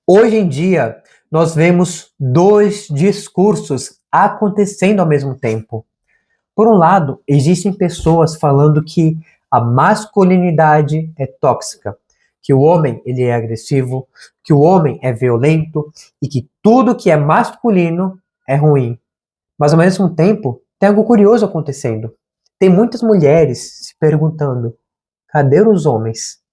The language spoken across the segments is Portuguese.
Hoje em dia, nós vemos dois discursos acontecendo ao mesmo tempo. Por um lado, existem pessoas falando que a masculinidade é tóxica, que o homem ele é agressivo, que o homem é violento e que tudo que é masculino é ruim. Mas ao mesmo tempo, tem algo curioso acontecendo. Tem muitas mulheres se perguntando: cadê os homens?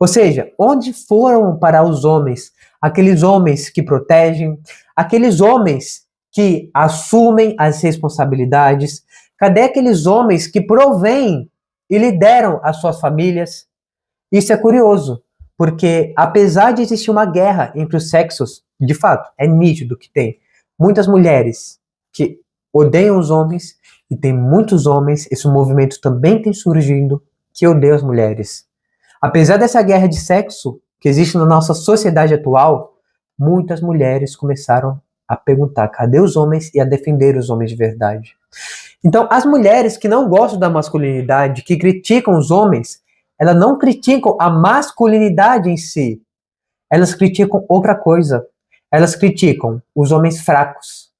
Ou seja, onde foram parar os homens? Aqueles homens que protegem, aqueles homens que assumem as responsabilidades. Cadê aqueles homens que provêm e lideram as suas famílias? Isso é curioso, porque apesar de existir uma guerra entre os sexos, de fato, é nítido que tem muitas mulheres que odeiam os homens e tem muitos homens, esse movimento também tem surgindo, que odeiam as mulheres. Apesar dessa guerra de sexo que existe na nossa sociedade atual, muitas mulheres começaram a perguntar: cadê os homens? E a defender os homens de verdade. Então, as mulheres que não gostam da masculinidade, que criticam os homens, elas não criticam a masculinidade em si. Elas criticam outra coisa. Elas criticam os homens fracos.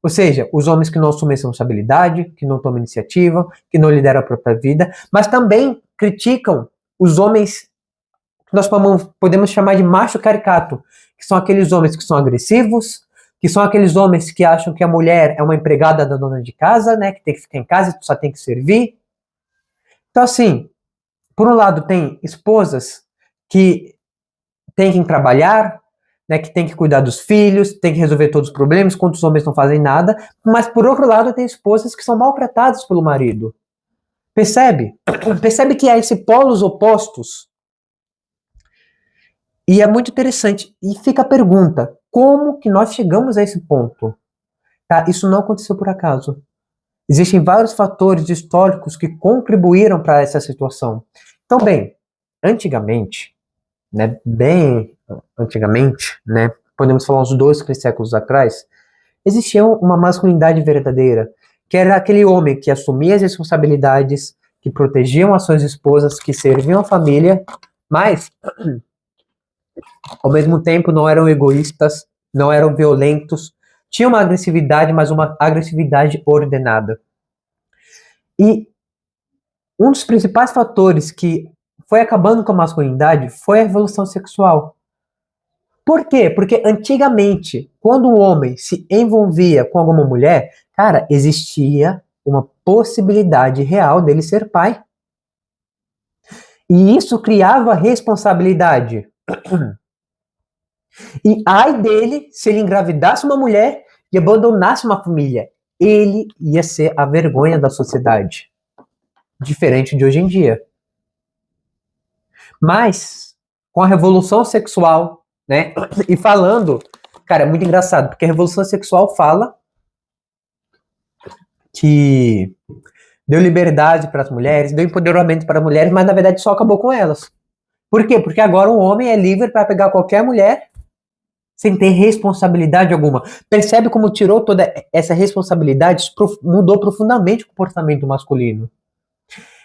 Ou seja, os homens que não assumem responsabilidade, que não tomam iniciativa, que não lideram a própria vida, mas também criticam os homens que nós podemos chamar de macho caricato, que são aqueles homens que são agressivos, que são aqueles homens que acham que a mulher é uma empregada da dona de casa, né, que tem que ficar em casa e só tem que servir. Então, assim, por um lado tem esposas que têm que trabalhar, né, que tem que cuidar dos filhos, tem que resolver todos os problemas, enquanto os homens não fazem nada, mas por outro lado tem esposas que são maltratadas pelo marido. Percebe? Percebe que há esses polos opostos. E é muito interessante. E fica a pergunta: como que nós chegamos a esse ponto? Tá? Isso não aconteceu por acaso. Existem vários fatores históricos que contribuíram para essa situação. Então, antigamente, bem antigamente, podemos falar uns 2, 3 séculos atrás, existia uma masculinidade verdadeira, que era aquele homem que assumia as responsabilidades, que protegiam as suas esposas, que serviam a família, mas ao mesmo tempo não eram egoístas, não eram violentos, tinham uma agressividade, mas uma agressividade ordenada. E um dos principais fatores que foi acabando com a masculinidade foi a revolução sexual. Por quê? Porque antigamente, quando um homem se envolvia com alguma mulher, cara, existia uma possibilidade real dele ser pai. E isso criava responsabilidade. E ai dele se ele engravidasse uma mulher e abandonasse uma família. Ele ia ser a vergonha da sociedade. Diferente de hoje em dia. Mas, com a revolução sexual, e falando, cara, é muito engraçado, porque a revolução sexual fala que deu liberdade para as mulheres, deu empoderamento para as mulheres, mas na verdade só acabou com elas. Por quê? Porque agora um homem é livre para pegar qualquer mulher sem ter responsabilidade alguma. Percebe como tirou toda essa responsabilidade, mudou profundamente o comportamento masculino.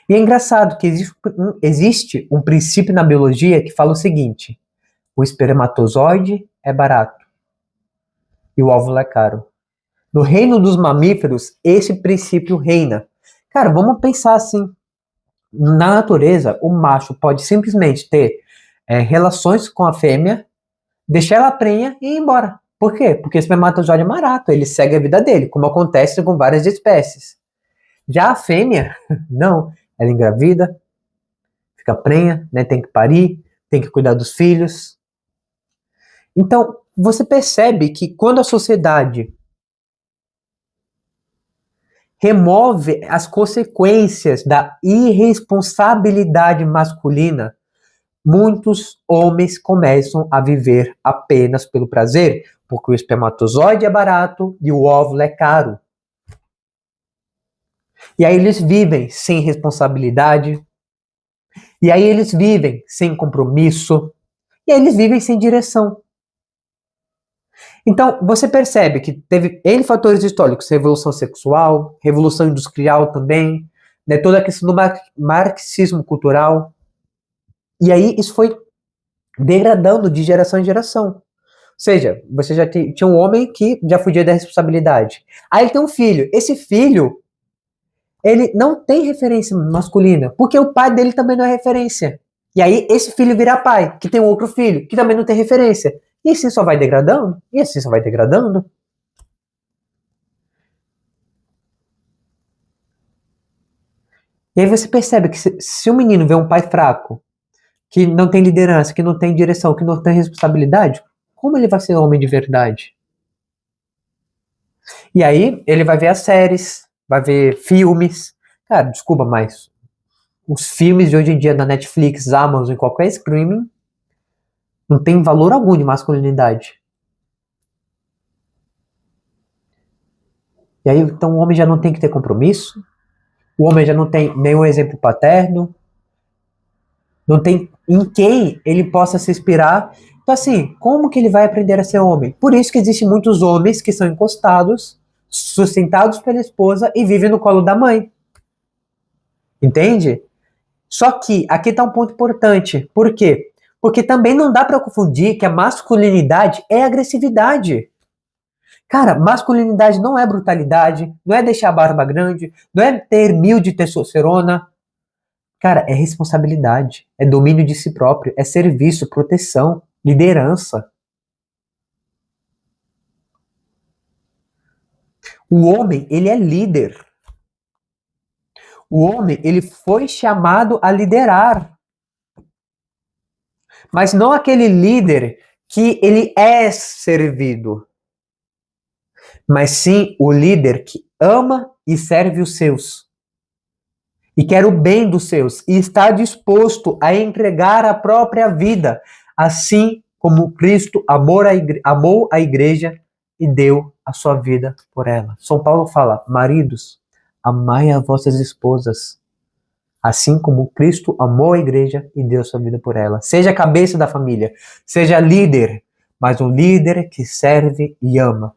E é engraçado que existe um princípio na biologia que fala o seguinte: o espermatozoide é barato e o óvulo é caro. No reino dos mamíferos, esse princípio reina. Cara, vamos pensar assim. Na natureza, o macho pode simplesmente ter relações com a fêmea, deixar ela prenha e ir embora. Por quê? Porque o espermatozoide é barato, ele segue a vida dele, como acontece com várias espécies. Já a fêmea, não. Ela engravida, fica prenha, tem que parir, tem que cuidar dos filhos. Então, você percebe que quando a sociedade remove as consequências da irresponsabilidade masculina, muitos homens começam a viver apenas pelo prazer, porque o espermatozoide é barato e o óvulo é caro. E aí eles vivem sem responsabilidade, e aí eles vivem sem compromisso, e aí eles vivem sem direção. Então, você percebe que teve N fatores históricos: revolução sexual, revolução industrial também, toda a questão do marxismo cultural. E aí isso foi degradando de geração em geração. seja, você já tinha um homem que já fugia da responsabilidade. Aí ele tem um filho. Esse filho, ele não tem referência masculina, porque o pai dele também não é referência. E aí esse filho vira pai, que tem um outro filho, que também não tem referência. E assim só vai degradando, e assim só vai degradando. E aí você percebe que se o menino vê um pai fraco, que não tem liderança, que não tem direção, que não tem responsabilidade, como ele vai ser homem de verdade? E aí ele vai ver as séries, vai ver filmes. Cara, desculpa, mas os filmes de hoje em dia da Netflix, Amazon, em qualquer streaming, não tem valor algum de masculinidade. E aí, então o homem já não tem que ter compromisso, o homem já não tem nenhum exemplo paterno, não tem em quem ele possa se inspirar. Então, assim, como que ele vai aprender a ser homem? Por isso que existem muitos homens que são encostados, sustentados pela esposa e vivem no colo da mãe. Entende? Só que aqui está um ponto importante. Por quê? Porque também não dá para confundir que a masculinidade é agressividade. Cara, masculinidade não é brutalidade, não é deixar a barba grande, não é ter 1000 de testosterona. Cara, é responsabilidade, é domínio de si próprio, é serviço, proteção, liderança. O homem, ele é líder. O homem, ele foi chamado a liderar. Mas não aquele líder que ele é servido. Mas sim o líder que ama e serve os seus. E quer o bem dos seus. E está disposto a entregar a própria vida. Assim como Cristo amou a igreja e deu a sua vida por ela. São Paulo fala, maridos, amai as vossas esposas. Assim como Cristo amou a igreja e deu a sua vida por ela. Seja a cabeça da família. Seja líder. Mas um líder que serve e ama.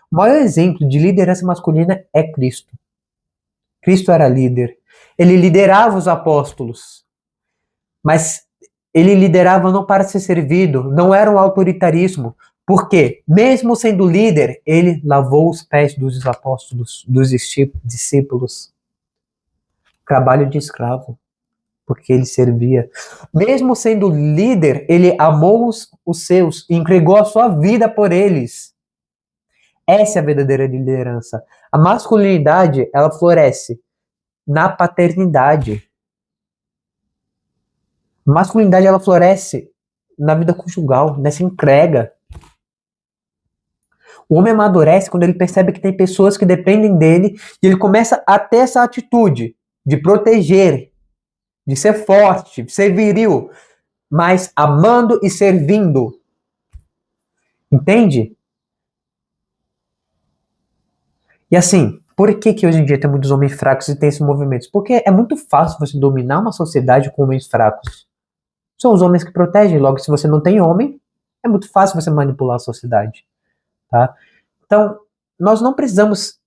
O maior exemplo de liderança masculina é Cristo. Cristo era líder. Ele liderava os apóstolos. Mas ele liderava não para ser servido, não era um autoritarismo. Porque, mesmo sendo líder, ele lavou os pés dos apóstolos, dos discípulos. Trabalho de escravo. Porque ele servia. Mesmo sendo líder, ele amou os seus e entregou a sua vida por eles. Essa é a verdadeira liderança. A masculinidade, ela floresce na paternidade. A masculinidade, ela floresce na vida conjugal, nessa entrega. O homem amadurece quando ele percebe que tem pessoas que dependem dele e ele começa a ter essa atitude de proteger, de ser forte, de ser viril, mas amando e servindo. Entende? E assim, por que hoje em dia tem muitos homens fracos e tem esses movimentos? Porque é muito fácil você dominar uma sociedade com homens fracos. São os homens que protegem, logo se você não tem homem, é muito fácil você manipular a sociedade. Tá? Então, nós não precisamos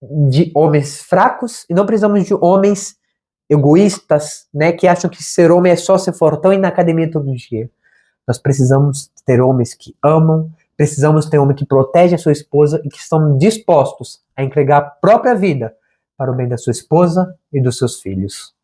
de homens fracos e não precisamos de homens egoístas, né, que acham que ser homem é só ser fortão e ir na academia todo dia. Nós precisamos ter homens que amam, precisamos ter homens que protegem a sua esposa e que estão dispostos a entregar a própria vida para o bem da sua esposa e dos seus filhos.